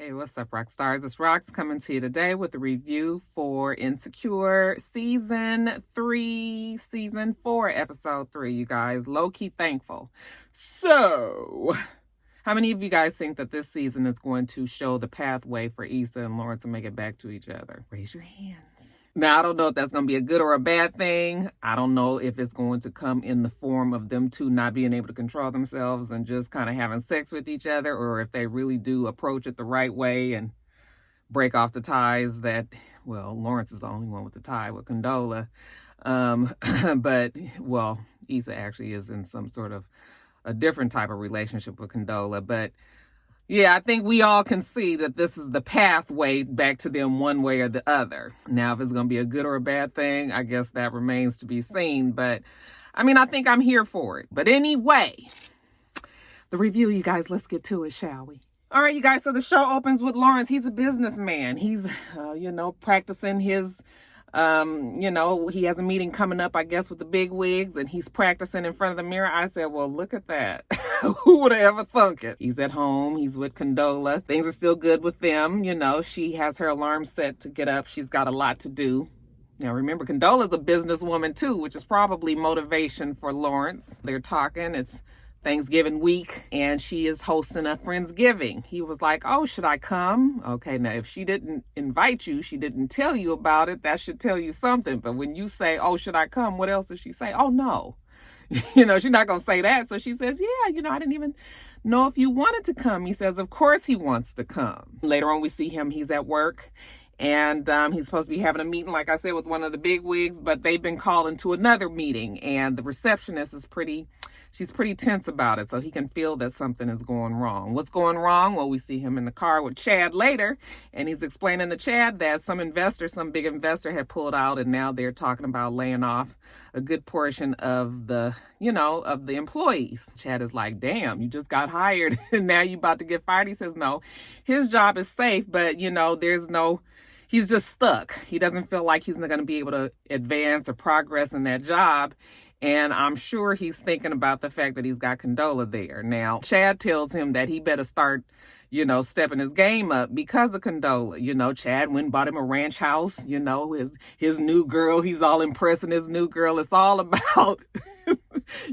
Hey, what's up, rock stars? It's Rox coming to you today with a review for Insecure Season 3, Season 4, Episode 3, you guys. Low-key thankful. So, how many of you guys think that this season is going to show the pathway for Issa and Lauren to make it back to each other? Raise your hands. Now, I don't know if that's going to be a good or a bad thing. I don't know if it's going to come in the form of them two not being able to control themselves and just kind of having sex with each other, or if they really do approach it the right way and break off the ties that, well, Lawrence is the only one with the tie with Condola. But, well, Issa actually is in some sort of a different type of relationship with Condola. But yeah, I think we all can see that this is the pathway back to them one way or the other. Now, if it's going to be a good or a bad thing, I guess that remains to be seen. But, I mean, I think I'm here for it. But anyway, the review, you guys, let's get to it, shall we? All right, you guys, so the show opens with Lawrence. He's a businessman. He's, practicing his... he has a meeting coming up, I guess, with the big wigs, and he's practicing in front of the mirror. I said, well, look at that. Who would have ever thunk it? He's at home. He's with Condola. Things are still good with them. She has her alarm set to get up. She's got a lot to do. Now, remember, Condola's a businesswoman, too, which is probably motivation for Lawrence. They're talking. It's Thanksgiving week, and she is hosting a Friendsgiving. He was like, oh, should I come? Okay, now, if she didn't invite you, she didn't tell you about it, that should tell you something. But when you say, oh, should I come? What else does she say? Oh, no. She's not going to say that. So she says, yeah, I didn't even know if you wanted to come. He says, of course he wants to come. Later on, we see him. He's at work. And he's supposed to be having a meeting, like I said, with one of the big wigs. But they've been called into another meeting. And the receptionist is she's pretty tense about it, so he can feel that something is going wrong. What's going wrong? Well, we see him in the car with Chad later, and he's explaining to Chad that some big investor had pulled out, and now they're talking about laying off a good portion of the employees. Chad is like, damn, you just got hired, and now you about to get fired? He says, no, his job is safe, but, he's just stuck. He doesn't feel like he's not going to be able to advance or progress in that job. And I'm sure he's thinking about the fact that he's got Condola there. Now, Chad tells him that he better start, stepping his game up because of Condola. Chad went and bought him a ranch house, his new girl. He's all impressing his new girl. It's all about,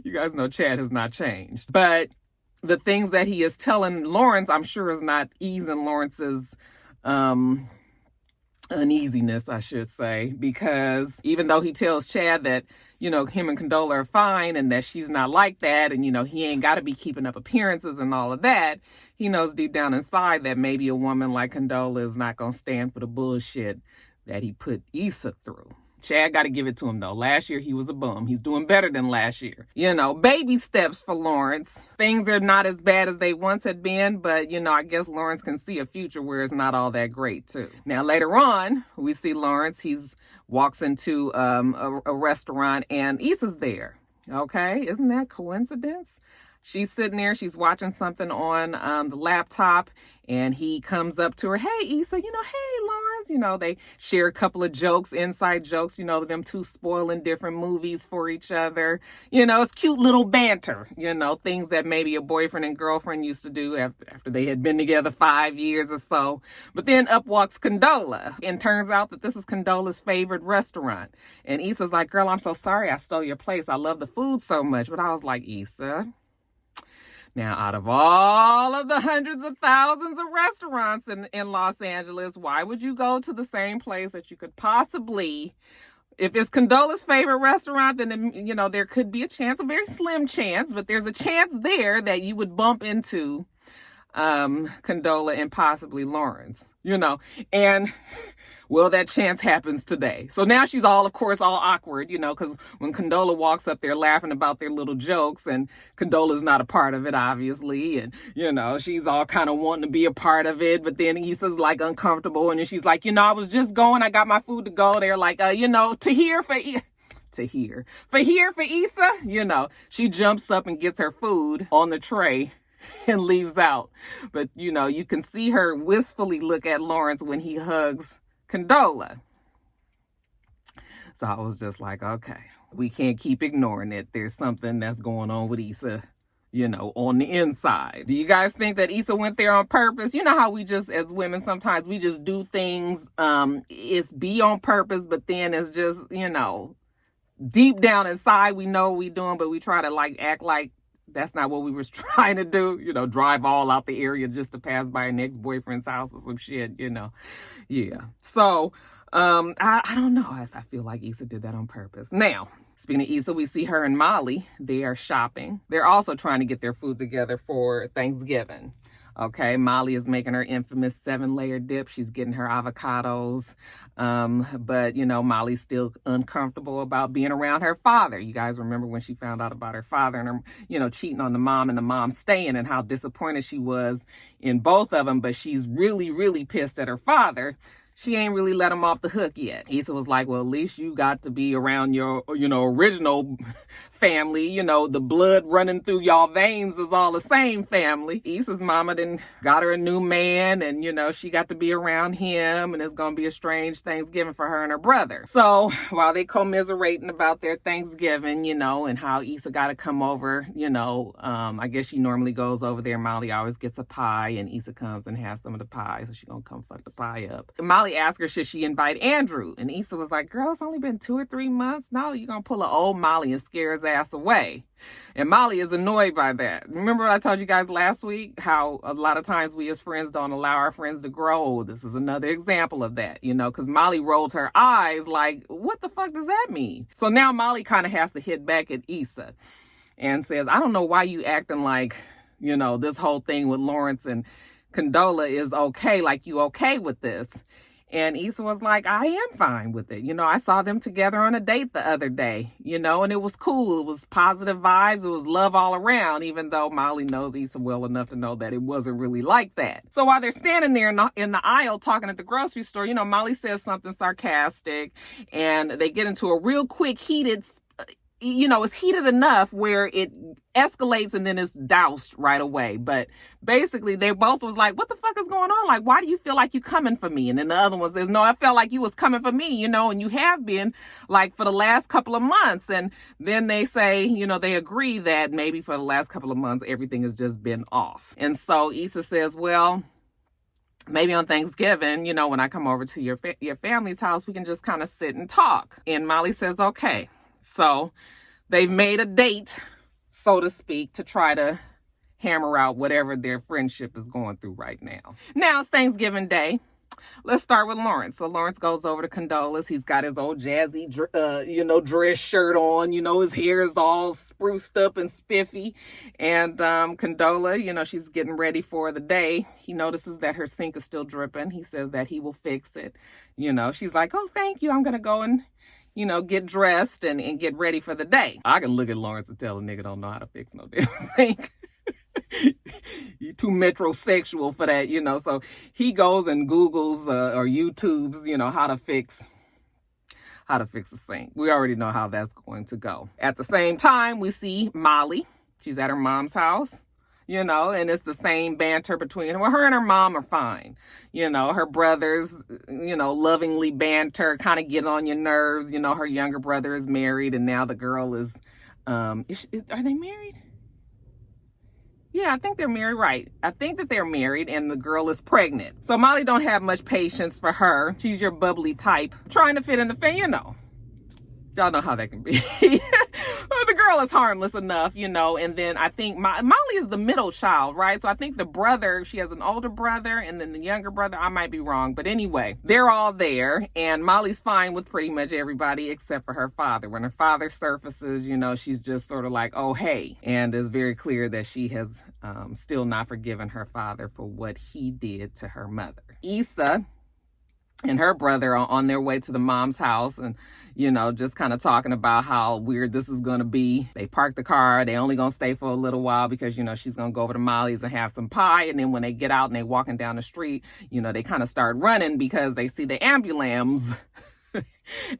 you guys know Chad has not changed. But the things that he is telling Lawrence, I'm sure is not easing Lawrence's uneasiness, I should say, because even though he tells Chad that, him and Condola are fine and that she's not like that, and, he ain't got to be keeping up appearances and all of that, he knows deep down inside that maybe a woman like Condola is not going to stand for the bullshit that he put Issa through. Chad got to give it to him, though. Last year, he was a bum. He's doing better than last year. Baby steps for Lawrence. Things are not as bad as they once had been, but, I guess Lawrence can see a future where it's not all that great, too. Now, later on, we see Lawrence. Walks into a restaurant, and Issa's there. Okay? Isn't that coincidence? She's sitting there. She's watching something on the laptop, and he comes up to her. Hey, Issa, hey, Lawrence. They share a couple of jokes, inside jokes, them two spoiling different movies for each other. It's cute little banter, things that maybe a boyfriend and girlfriend used to do after they had been together 5 years or so. But then up walks Condola, and turns out that this is Condola's favorite restaurant. And Issa's like, girl, I'm so sorry I stole your place. I love the food so much. But I was like, Issa, now, out of all of the hundreds of thousands of restaurants in Los Angeles, why would you go to the same place that you could possibly, if it's Condola's favorite restaurant, then, there could be a chance, a very slim chance, but there's a chance there that you would bump into Condola and possibly Lawrence, and well, that chance happens today. So now she's of course, all awkward, because when Condola walks up there laughing about their little jokes, and Condola's not a part of it, obviously. And, she's all kind of wanting to be a part of it. But then Issa's like uncomfortable. And then she's like, I was just going. I got my food to go. They're like, for Issa, she jumps up and gets her food on the tray and leaves out. But, you can see her wistfully look at Lawrence when he hugs Condola. So I was just like, okay, we can't keep ignoring it. There's something that's going on with Issa on the inside. Do you guys think that Issa went there on purpose? You know how we just, as women, sometimes we just do things, it's be on purpose, but then it's just, deep down inside, we know what we doing, but we try to act like that's not what we was trying to do, drive all out the area just to pass by an ex-boyfriend's house or some shit, Yeah. So, I don't know. I feel like Issa did that on purpose. Now, speaking of Issa, we see her and Molly. They are shopping. They're also trying to get their food together for Thanksgiving. Okay, Molly is making her infamous 7-layer dip. She's getting her avocados. But, Molly's still uncomfortable about being around her father. You guys remember when she found out about her father and her, cheating on the mom and the mom staying, and how disappointed she was in both of them. But she's really, really pissed at her father. She ain't really let him off the hook yet. Issa was like, well, at least you got to be around your, original family. The blood running through y'all veins is all the same family. Issa's mama then got her a new man, and, she got to be around him, and it's going to be a strange Thanksgiving for her and her brother. So while they commiserating about their Thanksgiving, and how Issa got to come over, I guess she normally goes over there. Molly always gets a pie, and Issa comes and has some of the pie, so she's going to come fuck the pie up. Molly asked her, should she invite Andrew? And Issa was like, girl, it's only been 2 or 3 months. No, you're going to pull an old Molly and scare his ass away. And Molly is annoyed by that. Remember what I told you guys last week? How a lot of times we as friends don't allow our friends to grow. This is another example of that, because Molly rolled her eyes like, what the fuck does that mean? So now Molly kind of has to hit back at Issa and says, I don't know why you acting like, this whole thing with Lawrence and Condola is okay, like you okay with this. And Issa was like, I am fine with it. I saw them together on a date the other day, and it was cool. It was positive vibes. It was love all around, even though Molly knows Issa well enough to know that it wasn't really like that. So while they're standing there in the aisle talking at the grocery store, Molly says something sarcastic, and they get into a real quick heated it's heated enough where it escalates and then it's doused right away. But basically, they both was like, what the fuck is going on? Like, why do you feel like you coming for me? And then the other one says, no, I felt like you was coming for me, and you have been like for the last couple of months. And then they say, they agree that maybe for the last couple of months, everything has just been off. And so Issa says, well, maybe on Thanksgiving, when I come over to your family's house, we can just kind of sit and talk. And Molly says, okay. So they've made a date, so to speak, to try to hammer out whatever their friendship is going through right now. Now it's Thanksgiving Day. Let's start with Lawrence. So Lawrence goes over to Condola's. He's got his old jazzy, dress shirt on. His hair is all spruced up and spiffy. And Condola, she's getting ready for the day. He notices that her sink is still dripping. He says that he will fix it. She's like, oh, thank you. I'm going to go and get dressed and get ready for the day. I can look at Lawrence and tell a nigga don't know how to fix no damn sink. You're too metrosexual for that, So he goes and Googles or YouTubes, how to fix a sink. We already know how that's going to go. At the same time, we see Molly. She's at her mom's house. And it's the same banter between her. Well, her and her mom are fine. Her brothers, lovingly banter, kind of get on your nerves. Her younger brother is married, and now the girl are they married? Yeah, I think they're married, right. I think that they're married, and the girl is pregnant. So Molly don't have much patience for her. She's your bubbly type, trying to fit in the family, Y'all know how that can be. The girl is harmless enough, and then I think Molly is the middle child, right? So I think the brother, she has an older brother, and then the younger brother, I might be wrong. But anyway, they're all there, and Molly's fine with pretty much everybody except for her father. When her father surfaces, she's just sort of like, oh, hey. And it's very clear that she has still not forgiven her father for what he did to her mother. Issa and her brother are on their way to the mom's house, and just kind of talking about how weird this is going to be. They park the car. They only going to stay for a little while because, she's going to go over to Molly's and have some pie. And then when they get out and they walking down the street, they kind of start running because they see the ambulance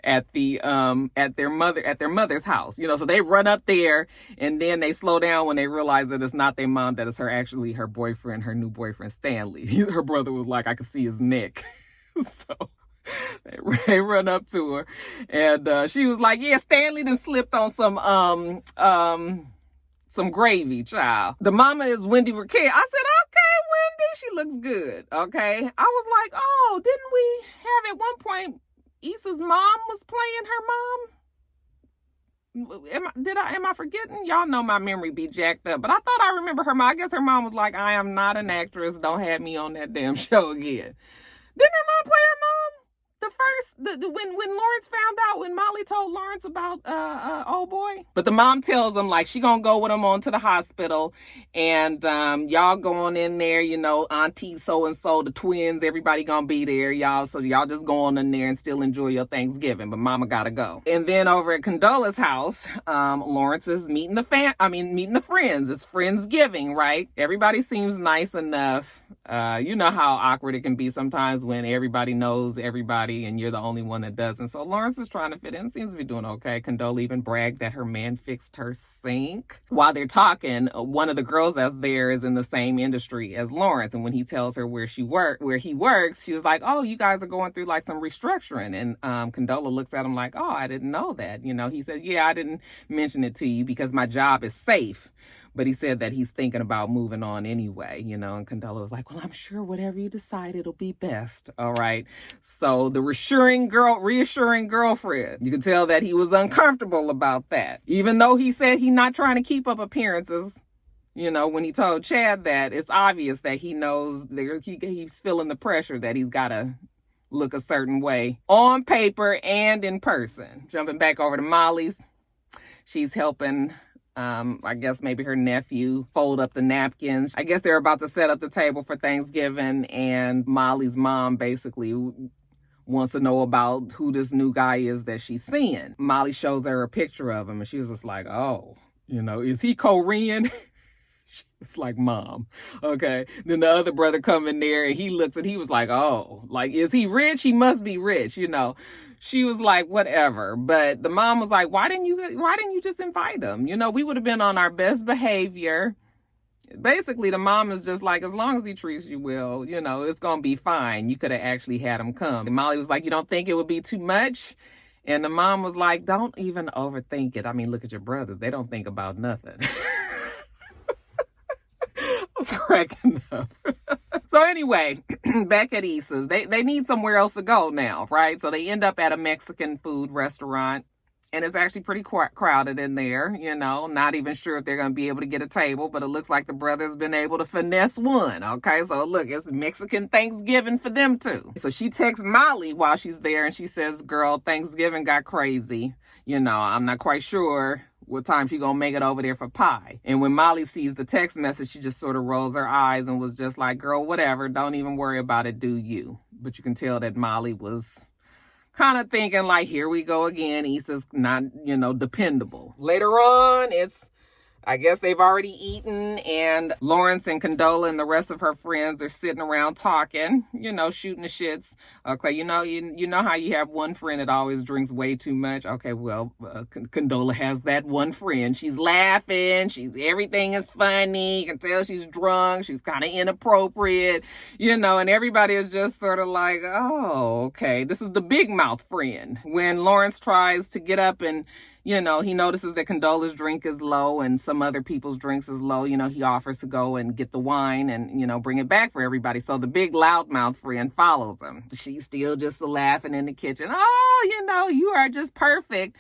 at their mother's house. So they run up there, and then they slow down when they realize that it's not their mom, that it's her boyfriend, her new boyfriend, Stanley. Her brother was like, I could see his neck. So they run up to her, and she was like, yeah, Stanley done slipped on some gravy, child. The mama is Wendy Raquel. I said, okay, Wendy, she looks good. Okay. I was like, oh, didn't we have at one point Issa's mom was playing her mom? Am I forgetting? Y'all know my memory be jacked up, but I thought I remember her mom. I guess her mom was like, I am not an actress. Don't have me on that damn show again. Didn't her mom play her mom? When Lawrence found out, when Molly told Lawrence about old boy. But the mom tells him, like, she gonna go with him on to the hospital, and y'all going in there, you know, auntie so and so, the twins, everybody gonna be there, y'all. So y'all just go on in there and still enjoy your Thanksgiving. But mama gotta go. And then over at Condola's house, Lawrence is meeting the friends. It's Friendsgiving, right? Everybody seems nice enough. You know how awkward it can be sometimes when everybody knows everybody and you're the only one that doesn't. So Lawrence is trying to fit in, seems to be doing okay. Condola even bragged that her man fixed her sink. While they're talking, one of the girls that's there is in the same industry as Lawrence. And when he tells her where he works, she was like, oh, you guys are going through like some restructuring. And Condola looks at him like, oh, I didn't know that. You know, he said, yeah, I didn't mention it to you because my job is safe. But he said that he's thinking about moving on anyway, you know, and Condola was like, well, I'm sure whatever you decide, it'll be best. All right. So the reassuring girlfriend, you could tell that he was uncomfortable about that. Even though he said he's not trying to keep up appearances, you know, when he told Chad that, it's obvious that he knows he's feeling the pressure that he's got to look a certain way on paper and in person. Jumping back over to Molly's, she's helping I guess maybe her nephew fold up the napkins. I guess they're about to set up the table for Thanksgiving, and Molly's mom basically wants to know about who this new guy is that she's seeing. Molly shows her a picture of him, and she was just like, oh, you know, is he Korean? It's like, mom. Okay. Then the other brother come in there and he looks and he was like, oh, like, is he rich? He must be rich, you know. She was like, whatever. But the mom was like, why didn't you just invite him? You know, we would have been on our best behavior. Basically, the mom is just like, as long as he treats you well, you know, it's going to be fine. You could have actually had him come. And Molly was like, you don't think it would be too much? And the mom was like, don't even overthink it. I mean, look at your brothers. They don't think about nothing. I was cracking up. So anyway, back at Issa's, they need somewhere else to go now, right? So they end up at a Mexican food restaurant, and it's actually pretty crowded in there, you know, not even sure if they're going to be able to get a table, but it looks like the brother's been able to finesse one, okay? So look, it's Mexican Thanksgiving for them too. So she texts Molly while she's there, and she says, girl, Thanksgiving got crazy. You know, I'm not quite sure what time she gonna make it over there for pie. And when Molly sees the text message, she just sort of rolls her eyes and was just like, girl, whatever, don't even worry about it, do you? But you can tell that Molly was kind of thinking like, here we go again. Issa's not, you know, dependable. Later on, I guess they've already eaten, and Lawrence and Condola and the rest of her friends are sitting around talking, you know, shooting the shits. Okay, you know how you have one friend that always drinks way too much? Okay, well, Condola has that one friend. She's laughing. Everything is funny. You can tell she's drunk. She's kind of inappropriate, you know, and everybody is just sort of like, oh, okay. This is the big mouth friend. When Lawrence tries to get up and, you know, he notices that Condola's drink is low and some other people's drinks is low. You know, he offers to go and get the wine and, you know, bring it back for everybody. So the big loudmouth friend follows him. She's still just laughing in the kitchen. Oh, you know, you are just perfect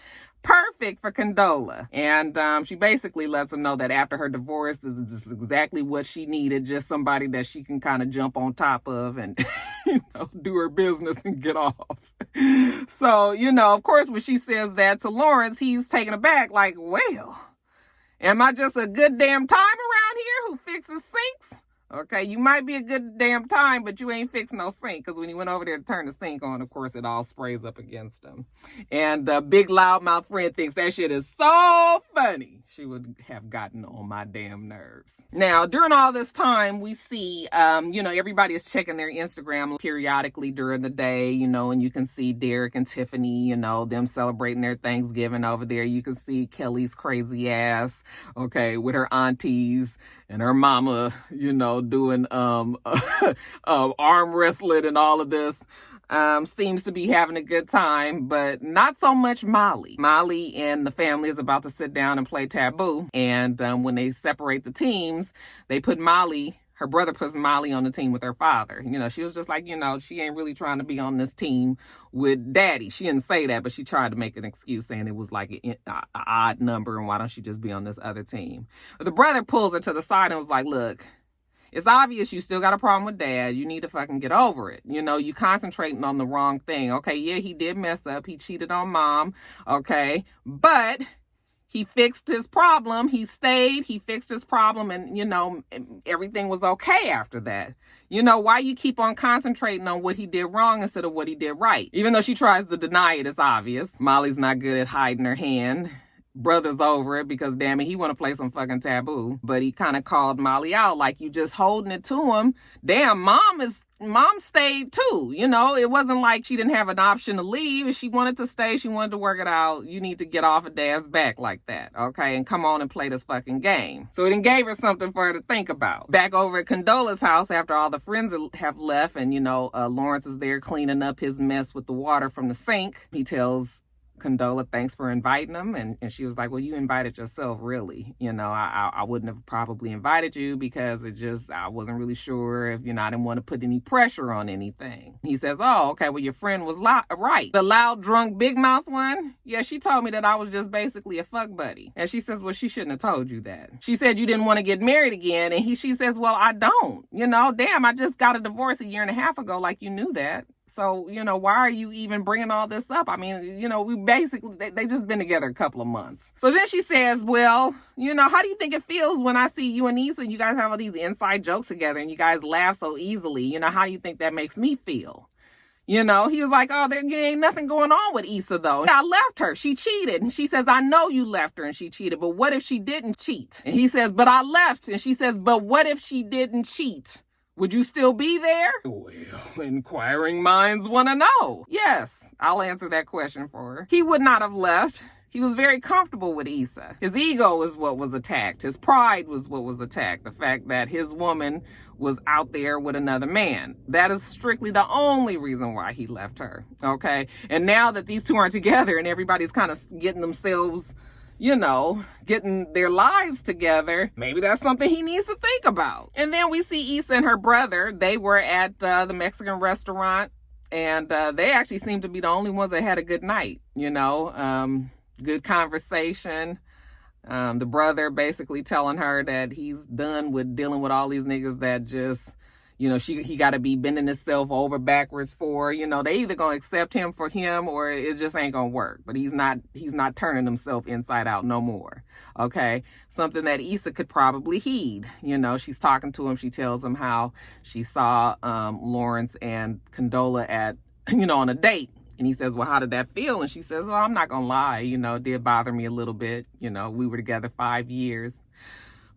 for Condola. And she basically lets him know that after her divorce, this is exactly what she needed. Just somebody that she can kind of jump on top of and, you know, do her business and get off. So, you know, of course, when she says that to Lawrence, he's taken aback like, well, am I just a good damn time around here who fixes sinks? Okay, you might be a good damn time, but you ain't fixing no sink, because when he went over there to turn the sink on, of course, it all sprays up against him. And the big loudmouth friend thinks that shit is so funny. She would have gotten on my damn nerves. Now, during all this time, we see, you know, everybody is checking their Instagram periodically during the day, you know, and you can see Derek and Tiffany, you know, them celebrating their Thanksgiving over there. You can see Kelly's crazy ass, okay, with her aunties and her mama, you know, doing arm wrestling and all of this. seems to be having a good time, but not so much Molly. Molly and the family is about to sit down and play Taboo. And when they separate the teams, they put Molly, her brother puts Molly on the team with her father. She was just like, she ain't really trying to be on this team with daddy. She didn't say that, but she tried to make an excuse saying it was like an odd number and why don't she just be on this other team? But the brother pulls her to the side and was like, look, it's obvious you still got a problem with dad. You need to fucking get over it. You concentrating on the wrong thing. Okay, yeah, he did mess up. He cheated on mom. Okay, but he fixed his problem. He stayed. He fixed his problem, and, everything was okay after that. Why you keep on concentrating on what he did wrong instead of what he did right? Even though she tries to deny it, it's obvious. Molly's not good at hiding her hand. Brother's over it because, damn it, he want to play some fucking Taboo. But he kind of called Molly out like, you just holding it to him. Damn, mom stayed too. It wasn't like she didn't have an option to leave. If she wanted to stay, she wanted to work it out. You need to get off of dad's back like that, okay? And come on and play this fucking game. So it gave her something for her to think about. Back over at Condola's house after all the friends have left and, Lawrence is there cleaning up his mess with the water from the sink. He tells Condola thanks for inviting him, and she was like, well, you invited yourself, really. I wouldn't have probably invited you because I wasn't really sure if, I didn't want to put any pressure on anything. He says, oh, okay, well, your friend was right. The loud, drunk, big mouth one? Yeah, she told me that I was just basically a fuck buddy. And she says, well, she shouldn't have told you that. She said you didn't want to get married again, and she says, well, I don't. Damn, I just got a divorce a year and a half ago, like you knew that. So, why are you even bringing all this up? I mean, we basically, they just been together a couple of months. So then she says, well, how do you think it feels when I see you and Issa, you guys have all these inside jokes together and you guys laugh so easily? How do you think that makes me feel? He was like, oh, there ain't nothing going on with Issa, though. I left her. She cheated. And she says, I know you left her and she cheated, but what if she didn't cheat? And he says, but I left. And she says, but what if she didn't cheat? Would you still be there? Well, inquiring minds want to know. Yes, I'll answer that question for her. He would not have left. He was very comfortable with Issa. His ego was what was attacked. His pride was what was attacked. The fact that his woman was out there with another man. That is strictly the only reason why he left her. Okay? And now that these two aren't together and everybody's kind of getting themselves, getting their lives together, maybe that's something he needs to think about. And then we see Issa and her brother. They were at the Mexican restaurant, and they actually seemed to be the only ones that had a good night, good conversation. The brother basically telling her that he's done with dealing with all these niggas that just, he got to be bending himself over backwards for, they either going to accept him for him or it just ain't going to work. But he's not turning himself inside out no more. Okay. Something that Issa could probably heed. She's talking to him. She tells him how she saw Lawrence and Condola at, on a date. And he says, well, how did that feel? And she says, well, I'm not going to lie. It did bother me a little bit. We were together 5 years.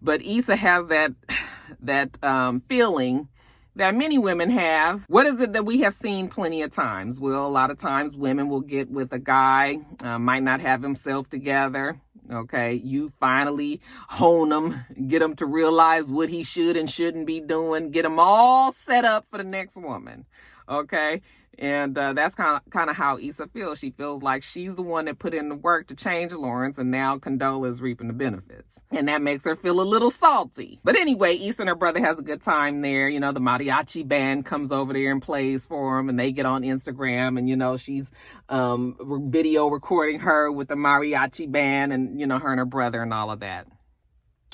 But Issa has that feeling that many women have. What is it that we have seen plenty of times? Well, a lot of times women will get with a guy, might not have himself together. Okay, you finally hone him, get him to realize what he should and shouldn't be doing, get him all set up for the next woman. Okay, and that's kind of how Issa feels. She feels like she's the one that put in the work to change Lawrence, and now Condola is reaping the benefits. And that makes her feel a little salty. But anyway, Issa and her brother has a good time there. The mariachi band comes over there and plays for them, and they get on Instagram, and, she's video recording her with the mariachi band and, her and her brother and all of that.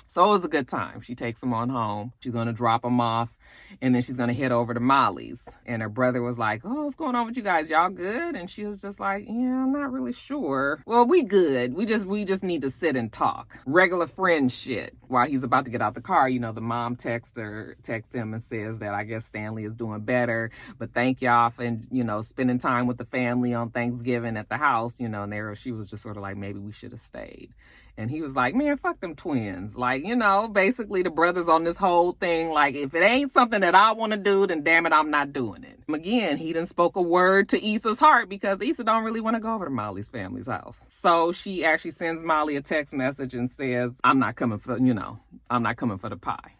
So it was a good time. She takes him on home. She's going to drop him off, and then she's going to head over to Molly's. And her brother was like, oh, what's going on with you guys? Y'all good? And she was just like, yeah, I'm not really sure. Well, we good. We just need to sit and talk. Regular friend shit. While he's about to get out the car, the mom texts him and says that I guess Stanley is doing better, but thank y'all for, spending time with the family on Thanksgiving at the house, and she was just sort of like, maybe we should have stayed. And he was like, man, fuck them twins. Like, basically the brother's on this whole thing. Like, if it ain't something that I want to do, then damn it, I'm not doing it. Again, he done spoke a word to Issa's heart because Issa don't really want to go over to Molly's family's house. So she actually sends Molly a text message and says, I'm not coming for the pie.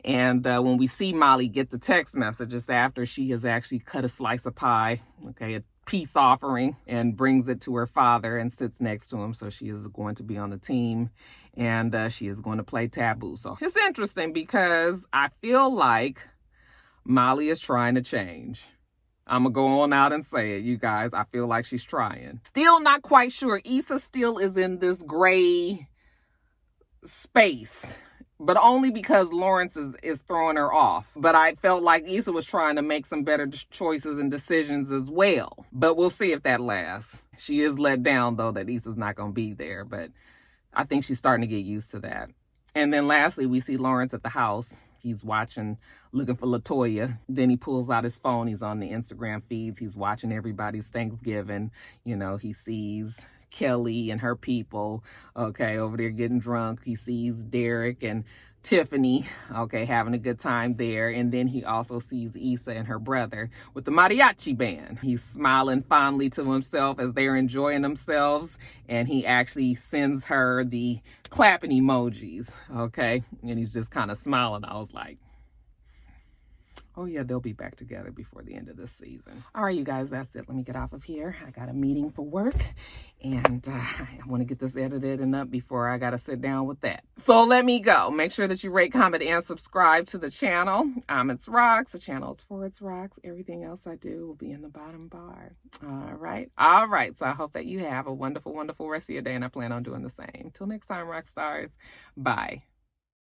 And when we see Molly get the text message, it's after she has actually cut a slice of pie, okay, a peace offering, and brings it to her father and sits next to him. So she is going to be on the team, and she is going to play Taboo. So it's interesting because I feel like Molly is trying to change. I'm going to go on out and say it, you guys. I feel like she's trying. Still not quite sure. Issa still is in this gray space, but only because Lawrence is throwing her off. But I felt like Issa was trying to make some better choices and decisions as well. But we'll see if that lasts. She is let down, though, that Issa's not going to be there. But I think she's starting to get used to that. And then lastly, we see Lawrence at the house. He's watching, looking for LaToya. Then he pulls out his phone. He's on the Instagram feeds. He's watching everybody's Thanksgiving. You know, he sees Kelly and her people, okay, over there getting drunk. He sees Derek and Tiffany, okay, having a good time there. And then he also sees Issa and her brother with the mariachi band. He's smiling fondly to himself as they're enjoying themselves. And he actually sends her the clapping emojis, okay? And he's just kind of smiling. I was like, oh yeah, they'll be back together before the end of this season. All right, you guys, that's it. Let me get off of here. I got a meeting for work, and I want to get this edited and up before I got to sit down with that. So let me go. Make sure that you rate, comment, and subscribe to the channel. It's Rox. The channel is for It's Rox. Everything else I do will be in the bottom bar. All right. All right. So I hope that you have a wonderful, wonderful rest of your day, and I plan on doing the same. Till next time, rock stars. Bye.